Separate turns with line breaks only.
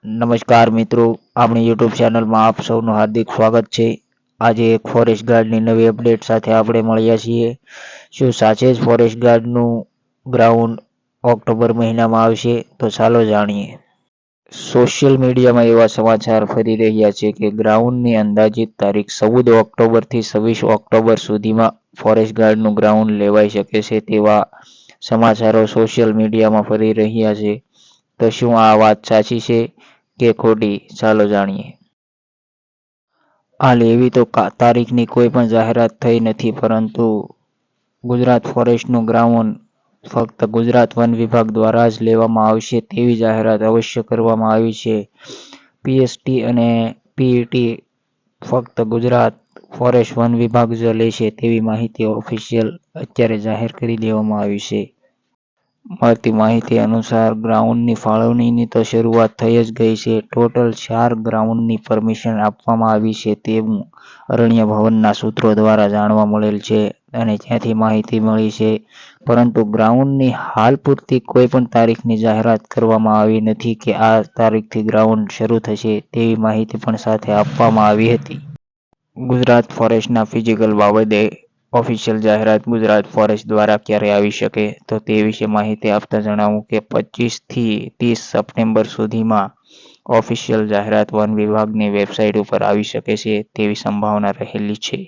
નમસ્કાર મિત્રો, આપણી યુટ્યુબ ચેનલમાં આપ સૌનું હાર્દિક સ્વાગત છે. આજે એક ફોરેસ્ટ ગાર્ડની નવી અપડેટ સાથે આપણે મળ્યા છીએ. શું સાચે જ ફોરેસ્ટ ગાર્ડનું ગ્રાઉન્ડ ઓક્ટોબર મહિનામાં આવશે? તો ચાલો જાણીએ. સોશિયલ મીડિયામાં એવા સમાચાર ફરી રહ્યા છે કે ગ્રાઉન્ડની અંદાજિત તારીખ 14 ઓક્ટોબરથી 26 ઓક્ટોબર સુધીમાં ફોરેસ્ટ ગાર્ડનું ગ્રાઉન્ડ લેવાઈ શકે છે તેવા સમાચારો સોશિયલ મીડિયામાં ફરી રહ્યા છે. તો શું આ વાત સાચી છે કે ખોટી? ચાલો જાણીએ. હાલ એવી તો તારીખની કોઈ પણ જાહેરાત થઈ નથી, પરંતુ ગુજરાત ફોરેસ્ટનું ગ્રાઉન્ડ ફક્ત ગુજરાત વન વિભાગ દ્વારા જ લેવામાં આવશે તેવી જાહેરાત અવશ્ય કરવામાં આવી છે. પીએસટી અને પીઈટી ફક્ત ગુજરાત ફોરેસ્ટ વન વિભાગ જ લેશે તેવી માહિતી ઓફિશિયલ અત્યારે જાહેર કરી દેવામાં આવી છે. મળતી માહિતી અનુસાર ગ્રાઉન્ડની ફાળવણીની તો શરૂઆત થઈ જ ગઈ છે. ટોટલ 4 ગ્રાઉન્ડની પરમિશન આપવામાં આવી છે તેવું અરણ્ય ભવનના સૂત્રો દ્વારા જાણવા મળેલ છે અને ત્યાંથી માહિતી મળી છે. પરંતુ ગ્રાઉન્ડની હાલ પૂરતી કોઈ પણ તારીખની જાહેરાત કરવામાં આવી નથી કે આ તારીખથી ગ્રાઉન્ડ શરૂ થશે તેવી માહિતી પણ સાથે આપવામાં આવી હતી. ગુજરાત ફોરેસ્ટના ફિઝિકલ બાબતે ઓફિશિયલ જાહેરાત ગુજરાત ફોરેસ્ટ દ્વારા ક્યારે આવી શકે? તો તે વિશે માહિતી આપતા જણાવું કે 25 થી 30 સપ્ટેમ્બર સુધીમાં ઓફિશિયલ જાહેરાત વન વિભાગની વેબસાઇટ ઉપર આવી શકે છે તેવી સંભાવના રહેલી છે.